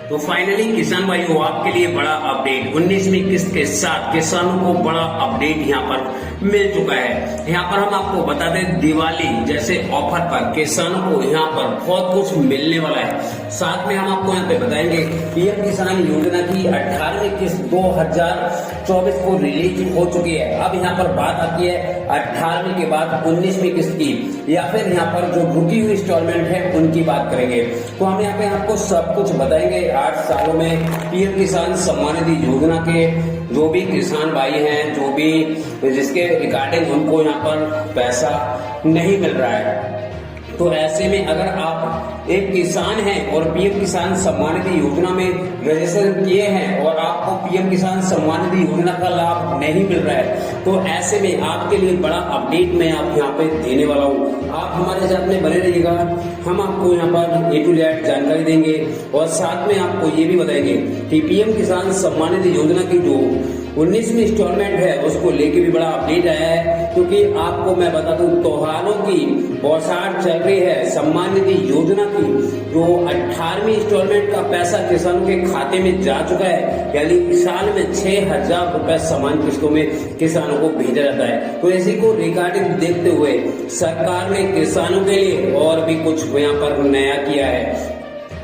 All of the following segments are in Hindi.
तो फाइनली किसान भाइयों आपके लिए बड़ा अपडेट 19वीं किस्त के साथ किसानों को बड़ा अपडेट यहाँ पर मिल चुका है। यहाँ पर हम आपको बता दें दिवाली जैसे ऑफर पर किसानों को यहाँ पर बहुत कुछ मिलने वाला है। साथ में हम आपको यहाँ पे बताएंगे पीएम किसान योजना की 18वीं किस्त 2024 को रिलीज हो चुकी है। अब यहाँ पर बात आती है 18वीं के बाद 19वीं किस्त की या फिर यहाँ पर जो रुकी हुई इंस्टॉलमेंट है उनकी बात करेंगे। तो हम यहाँ पे आपको सब कुछ बताएंगे 8 सालों में पीएम किसान सम्मान निधि योजना के जो भी किसान भाई हैं जो भी जिसके रिगार्डिंग उनको यहाँ पर पैसा नहीं मिल रहा है। तो ऐसे में अगर आप एक किसान हैं और पीएम किसान सम्मान निधि योजना में रजिस्ट्रेशन किए हैं और आपको पीएम किसान सम्मान निधि योजना का लाभ नहीं मिल रहा है तो ऐसे में आपके लिए बड़ा अपडेट मैं आप यहाँ पे देने वाला हूँ। आप हमारे साथ में बने रहिएगा। हम आपको यहाँ पर A to Z जानकारी देंगे और साथ में आपको ये भी बताएंगे कि पीएम किसान सम्मान निधि योजना की जो 19वीं इंस्टॉलमेंट है उसको लेके भी बड़ा अपडेट आया है। क्योंकि आपको मैं बता दूं त्योहारों की बौछार चल रही है। सम्मान निधि योजना की जो 18वीं इंस्टॉलमेंट का पैसा किसानों के खाते में जा चुका है, यानी साल में 6,000 रुपए समान किस्तों में किसानों को भेजा जाता है। तो इसी को रिगार्डिंग देखते हुए सरकार ने किसानों के लिए और भी कुछ यहाँ पर नया किया है,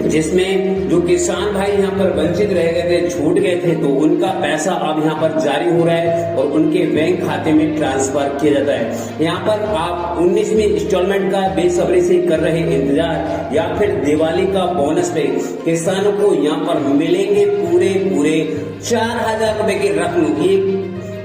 जिसमें जो किसान भाई यहाँ पर वंचित रह गए थे, छूट गए थे, तो उनका पैसा अब यहाँ पर जारी हो रहा है और उनके बैंक खाते में ट्रांसफर किया जाता है। यहाँ पर आप 19वीं इंस्टॉलमेंट का बेसब्री से कर रहे इंतजार या फिर दिवाली का बोनस पे किसानों को यहाँ पर मिलेंगे पूरे 4,000 रुपए की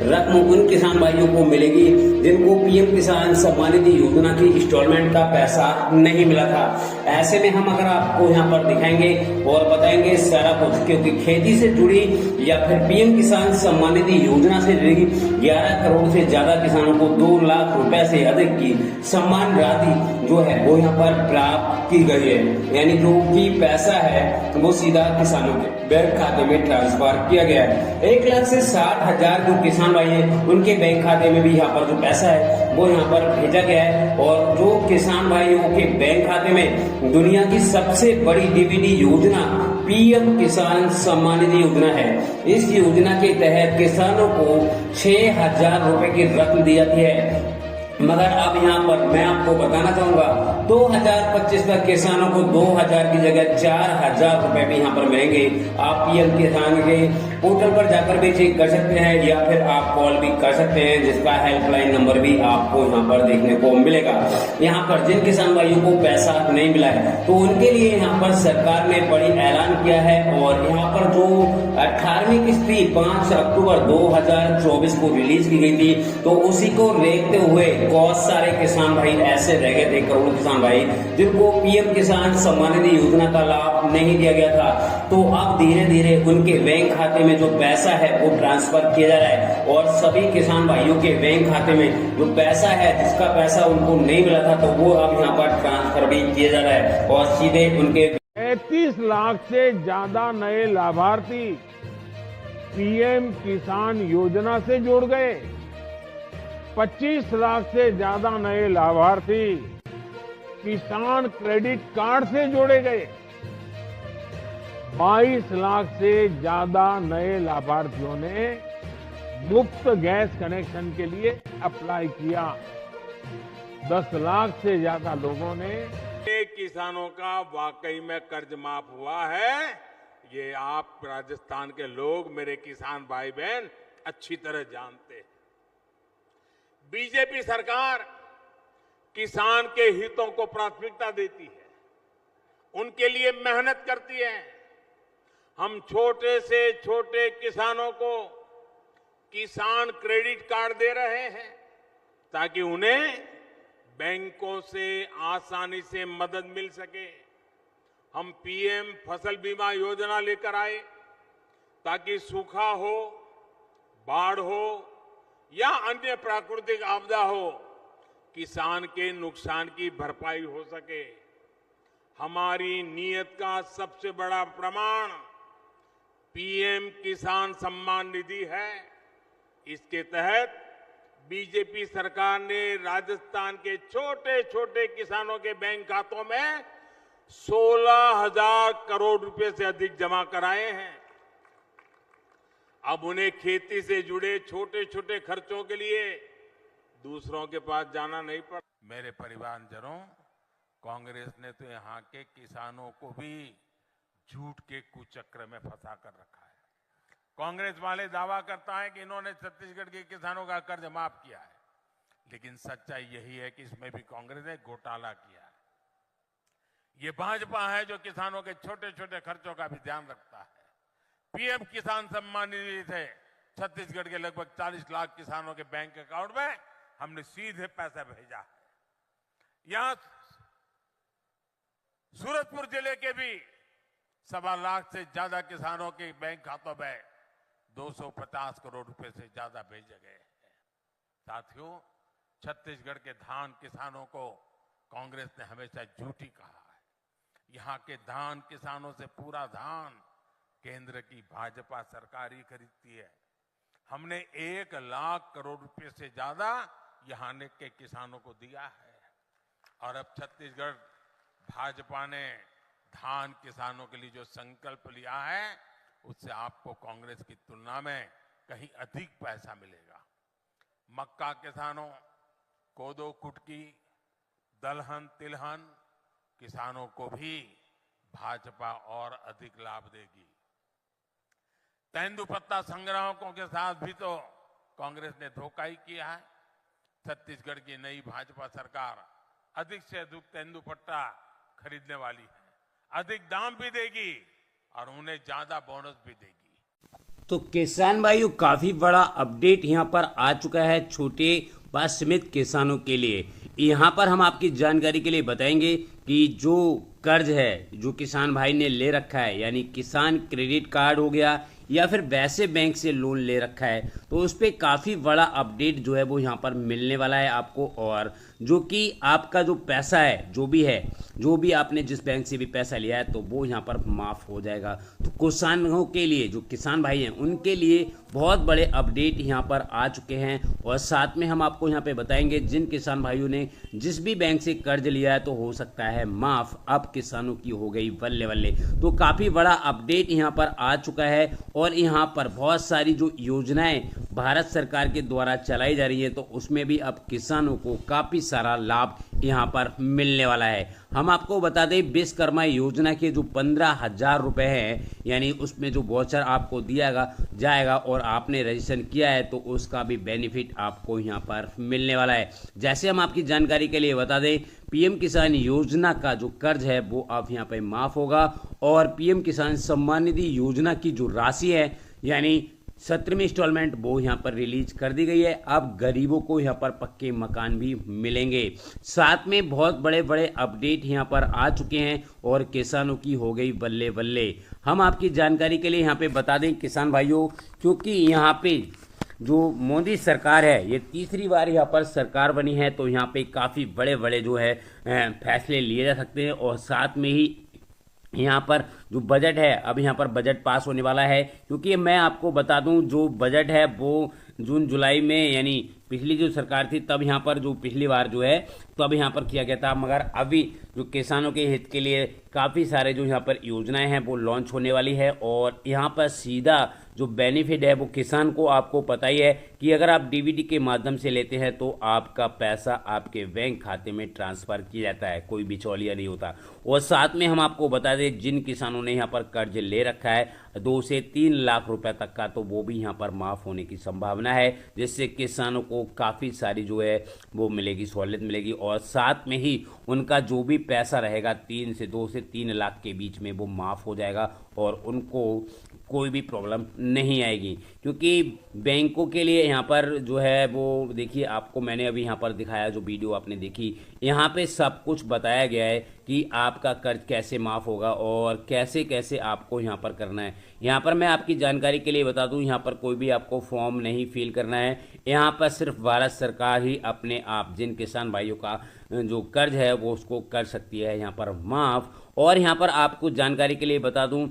रकम उन किसान भाइयों को मिलेगी जिनको पीएम किसान सम्मान निधि योजना की इंस्टॉलमेंट का पैसा नहीं मिला था। ऐसे में हम अगर आपको यहाँ पर दिखाएंगे और बताएंगे सारा कुछ, क्योंकि खेती से जुड़ी या फिर पीएम किसान सम्मान निधि योजना से जुड़ी 11 करोड़ से ज्यादा किसानों को 2 लाख रुपए से अधिक की सम्मान राशि जो है वो यहाँ पर प्राप्त की गई है। यानी जो भी पैसा है वो सीधा किसानों के बैंक खाते में ट्रांसफर किया गया है। 1,60,000 जो किसान भाई है उनके बैंक खाते में भी यहाँ पर जो पैसा है वो यहाँ पर भेजा गया है। और जो किसान भाइयों के बैंक खाते में दुनिया की सबसे बड़ी डीबीटी योजना पीएम किसान सम्मान निधि योजना है। इस योजना के तहत किसानों को 6,000 रुपए की रकम दी जाती है। मगर अब यहाँ पर मैं आपको बताना चाहूंगा 2025 तक किसानों को 2,000 की जगह 4,000 रुपए भी यहाँ पर मिलेंगे। आप पीएम किसान के पोर्टल पर जाकर भी चेक कर सकते हैं या फिर आप कॉल भी कर सकते हैं, जिसका हेल्पलाइन नंबर भी आपको यहाँ पर देखने को मिलेगा। यहाँ पर जिन किसान भाइयों को पैसा नहीं मिला है तो उनके लिए यहाँ पर सरकार ने बड़ी ऐलान किया है। और यहाँ पर जो 18वीं किस्त 5 अक्टूबर 2024 को रिलीज की गई थी तो उसी को देखते हुए बहुत सारे किसान भाई ऐसे रह गए थे, करोड़ों किसान भाई जिनको पीएम किसान सम्मान निधि योजना का लाभ नहीं दिया गया था। तो अब धीरे धीरे उनके बैंक खाते में जो पैसा है वो ट्रांसफर किया जा रहा है और सभी किसान भाइयों के बैंक खाते में जो पैसा है जिसका पैसा उनको नहीं मिला था तो वो अब यहाँ पर ट्रांसफर भी किया जा रहा है और सीधे उनके 33 लाख से ज्यादा नए लाभार्थी पीएम किसान योजना से जुड़ गए। 25 लाख से ज्यादा नए लाभार्थी किसान क्रेडिट कार्ड से जोड़े गए। 22 लाख से ज्यादा नए लाभार्थियों ने मुफ्त गैस कनेक्शन के लिए अप्लाई किया। 10 लाख से ज्यादा लोगों ने किसानों का वाकई में कर्ज माफ हुआ है। ये आप राजस्थान के लोग, मेरे किसान भाई बहन अच्छी तरह जानते हैं। बीजेपी सरकार किसान के हितों को प्राथमिकता देती है, उनके लिए मेहनत करती है। हम छोटे से छोटे किसानों को किसान क्रेडिट कार्ड दे रहे हैं ताकि उन्हें बैंकों से आसानी से मदद मिल सके। हम पीएम फसल बीमा योजना लेकर आए ताकि सूखा हो, बाढ़ हो या अन्य प्राकृतिक आपदा हो, किसान के नुकसान की भरपाई हो सके। हमारी नीयत का सबसे बड़ा प्रमाण पीएम किसान सम्मान निधि है। इसके तहत बीजेपी सरकार ने राजस्थान के छोटे छोटे किसानों के बैंक खातों में 16,000 करोड़ रुपए से अधिक जमा कराए हैं। अब उन्हें खेती से जुड़े छोटे छोटे खर्चों के लिए दूसरों के पास जाना नहीं पड़ा। मेरे परिवारजनों, कांग्रेस ने तो यहाँ के किसानों को भी झूठ के कुचक्र में फंसा कर रखा है। कांग्रेस वाले दावा करता है कि इन्होंने छत्तीसगढ़ के किसानों का कर्ज माफ किया है, लेकिन सच्चाई यही है कि इसमें भी कांग्रेस ने घोटाला किया है। ये भाजपा है जो किसानों के छोटे छोटे खर्चों का भी ध्यान रखता है। पीएम किसान सम्मान निधि से छत्तीसगढ़ के लगभग 40 लाख किसानों के बैंक अकाउंट में हमने सीधे पैसा भेजा है। यहां सूरजपुर जिले के भी 1.25 लाख से ज्यादा किसानों के बैंक खातों में 250 करोड़ रुपए से ज्यादा भेजे गए हैं। साथियों, छत्तीसगढ़ के धान किसानों को कांग्रेस ने हमेशा झूठी कहा है। यहां के धान किसानों से पूरा धान केंद्र की भाजपा सरकार ही खरीदती है। हमने 1 लाख करोड़ रुपए से ज्यादा यहां के किसानों को दिया है। और अब छत्तीसगढ़ भाजपा ने धान किसानों के लिए जो संकल्प लिया है, उससे आपको कांग्रेस की तुलना में कहीं अधिक पैसा मिलेगा। मक्का किसानों, कोदो कुटकी, दलहन तिलहन किसानों को भी भाजपा और अधिक लाभ देगी। तेंदुपत्ता संग्राहकों के साथ भी तो कांग्रेस ने धोखा ही किया है। छत्तीसगढ़ की नई भाजपा सरकार अधिक से अधिक तेंदुपत्ता खरीदने वाली है, अधिक दाम भी देगी और उन्हें ज्यादा बोनस भी देगी। तो किसान भाइयों, काफी बड़ा अपडेट यहाँ पर आ चुका है छोटे व सीमित किसानों के लिए। यहाँ पर हम आपकी जानकारी के लिए बताएंगे कि जो कर्ज है जो किसान भाई ने ले रखा है, यानी किसान क्रेडिट कार्ड हो गया या फिर वैसे बैंक से लोन ले रखा है, तो उस पर काफ़ी बड़ा अपडेट जो है वो यहाँ पर मिलने वाला है आपको। और जो कि आपका जो पैसा है, जो भी आपने जिस बैंक से भी पैसा लिया है, तो वो यहाँ पर माफ़ हो जाएगा। तो किसानों के लिए, जो किसान भाई हैं, उनके लिए बहुत बड़े अपडेट यहाँ पर आ चुके हैं। और साथ में हम आपको यहाँ पे बताएंगे जिन किसान भाइयों ने जिस भी बैंक से कर्ज लिया है तो हो सकता है माफ़, अब किसानों की हो गई बल्ले बल्ले। तो काफ़ी बड़ा अपडेट यहाँ पर आ चुका है। और यहाँ पर बहुत सारी जो योजनाएं भारत सरकार के द्वारा चलाई जा रही है, तो उसमें भी अब किसानों को काफ़ी सारा लाभ यहाँ पर मिलने वाला है। हम आपको बता दें, विश्वकर्मा योजना के जो 15,000 रुपए हैं, यानी उसमें जो वाउचर आपको दिया जाएगा और आपने रजिस्ट्रेशन किया है, तो उसका भी बेनिफिट आपको यहाँ पर मिलने वाला है। जैसे हम आपकी जानकारी के लिए बता दें, पीएम किसान योजना का जो कर्ज है वो अब यहाँ पे माफ होगा। और पीएम किसान सम्मान निधि योजना की जो राशि है, यानी 17वीं इंस्टॉलमेंट, वो यहाँ पर रिलीज कर दी गई है। अब गरीबों को यहाँ पर पक्के मकान भी मिलेंगे। साथ में बहुत बड़े बड़े अपडेट यहाँ पर आ चुके हैं और किसानों की हो गई बल्ले बल्ले। हम आपकी जानकारी के लिए यहाँ पे बता दें किसान भाइयों, क्योंकि यहाँ पे जो मोदी सरकार है, ये तीसरी बार यहाँ पर सरकार बनी है, तो यहाँ पे काफ़ी बड़े बड़े जो है फैसले लिए जा सकते हैं। और साथ में ही यहाँ पर जो बजट है, अब यहाँ पर बजट पास होने वाला है। क्योंकि मैं आपको बता दूं, जो बजट है वो जून जुलाई में, यानी पिछली जो सरकार थी तब यहाँ पर जो पिछली बार जो है तो अब यहाँ पर किया गया था, मगर अभी जो किसानों के हित के लिए काफ़ी सारे जो यहाँ पर योजनाएं हैं वो लॉन्च होने वाली है। और यहाँ पर सीधा जो बेनिफिट है वो किसान को, आपको पता ही है कि अगर आप डीबीटी के माध्यम से लेते हैं तो आपका पैसा आपके बैंक खाते में ट्रांसफर किया जाता है, कोई बिचौलिया नहीं होता। और साथ में हम आपको बता दें, जिन किसानों ने यहाँ पर कर्ज ले रखा है 2 से 3 लाख रुपए तक का, तो वो भी यहाँ पर माफ होने की संभावना है, जिससे किसानों को काफ़ी सारी जो है वो मिलेगी, सहूलियत मिलेगी। और साथ में ही उनका जो भी पैसा रहेगा 2 से 3 लाख के बीच में वो माफ़ हो जाएगा और उनको कोई भी प्रॉब्लम नहीं आएगी। क्योंकि बैंकों के लिए यहाँ पर जो है वो देखिए, आपको मैंने अभी यहाँ पर दिखाया, जो वीडियो आपने देखी, यहाँ पे सब कुछ बताया गया है कि आपका कर्ज कैसे माफ़ होगा और कैसे कैसे आपको यहाँ पर करना है। यहाँ पर मैं आपकी जानकारी के लिए बता दूँ, यहाँ पर कोई भी आपको फॉर्म नहीं फिल करना है। यहाँ पर सिर्फ भारत सरकार ही अपने आप जिन किसान भाइयों का जो कर्ज है वो उसको कर सकती है यहाँ पर माफ़। और यहाँ पर आपको जानकारी के लिए बता दूं,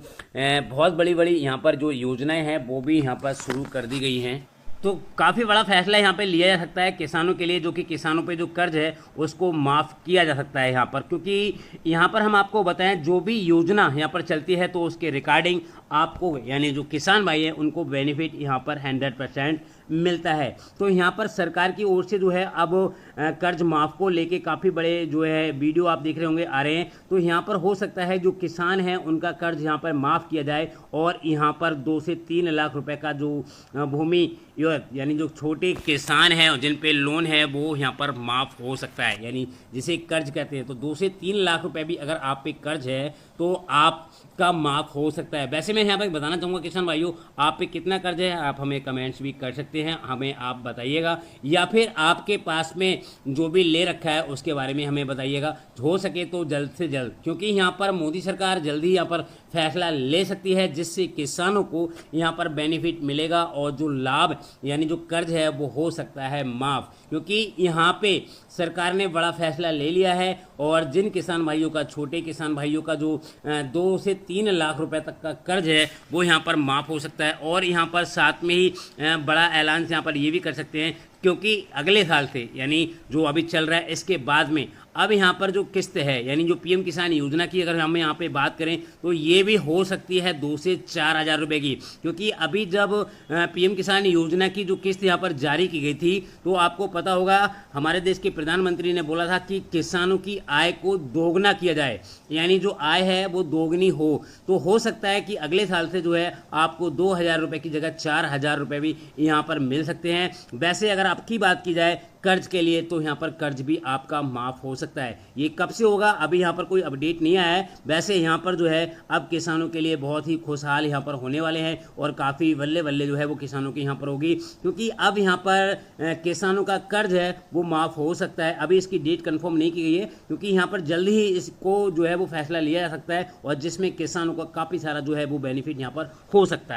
बहुत बड़ी बड़ी यहाँ पर जो योजनाएं हैं वो भी यहाँ पर शुरू कर दी गई हैं। तो काफ़ी बड़ा फैसला यहाँ पे लिया जा सकता है किसानों के लिए, जो कि किसानों पे जो कर्ज है उसको माफ़ किया जा सकता है यहाँ पर, क्योंकि यहाँ पर हम आपको बताएं जो भी योजना यहाँ पर चलती है तो उसके रिगार्डिंग आपको यानी जो किसान भाई हैं उनको बेनिफिट यहाँ पर 100% मिलता है। तो यहाँ पर सरकार की ओर से जो है अब कर्ज माफ़ को लेके काफ़ी बड़े जो है वीडियो आप देख रहे होंगे आ रहे हैं। तो यहाँ पर हो सकता है जो किसान हैं उनका कर्ज यहाँ पर माफ़ किया जाए और यहाँ पर 2 से 3 लाख रुपए का जो भूमि यानी जो छोटे किसान हैं जिन पे लोन है वो यहाँ पर माफ़ हो सकता है, यानी जिसे कर्ज कहते हैं। तो 2 से 3 लाख रुपए भी अगर आप पे कर्ज है तो आपका माफ़ हो सकता है। वैसे मैं यहाँ पर बताना चाहूँगा किसान भाइयों, आप पे कितना कर्ज है आप हमें कमेंट्स भी कर सकते हैं, हमें आप बताइएगा, या फिर आपके पास में जो भी ले रखा है उसके बारे में हमें बताइएगा, हो सके तो जल्द से जल्द, क्योंकि यहाँ पर मोदी सरकार जल्दी यहाँ पर फैसला ले सकती है जिससे किसानों को यहाँ पर बेनिफिट मिलेगा और जो लाभ यानी जो कर्ज है वो हो सकता है माफ़, क्योंकि यहाँ पे सरकार ने बड़ा फैसला ले लिया है और जिन किसान भाइयों का, छोटे किसान भाइयों का जो 2 से 3 लाख रुपए तक का कर्ज है वो यहाँ पर माफ़ हो सकता है। और यहाँ पर साथ में ही बड़ा ऐलान यहाँ पर ये भी कर सकते हैं, क्योंकि अगले साल से यानी जो अभी चल रहा है इसके बाद में अब यहाँ पर जो किस्त है यानी जो पीएम किसान योजना की अगर हम यहाँ पे बात करें तो ये भी हो सकती है 2 से 4 हज़ार रुपये की, क्योंकि अभी जब पीएम किसान योजना की जो किस्त यहाँ पर जारी की गई थी तो आपको पता होगा हमारे देश के प्रधानमंत्री ने बोला था कि किसानों की आय को दोगुना किया जाए, यानी जो आय है वो दोगुनी हो सकता है कि अगले साल से जो है आपको 2,000 रुपये की जगह 4,000 रुपये भी यहाँ पर मिल सकते हैं। वैसे अगर आपकी बात की जाए कर्ज के लिए तो यहाँ पर कर्ज भी आपका माफ़ हो सकता है। ये कब से होगा अभी यहाँ पर कोई अपडेट नहीं आया है। वैसे यहाँ पर जो है अब किसानों के लिए बहुत ही खुशहाल यहाँ पर होने वाले हैं और काफ़ी बल्ले बल्ले जो है वो किसानों की यहाँ पर होगी, क्योंकि अब यहाँ पर किसानों का कर्ज है वो माफ़ हो सकता है। अभी इसकी डेट कंफर्म नहीं की गई है क्योंकि यहाँ पर जल्दी ही इसको जो है वो फैसला लिया जा सकता है और जिसमें किसानों का काफ़ी सारा जो है वो बेनिफिट यहाँ पर हो सकता है।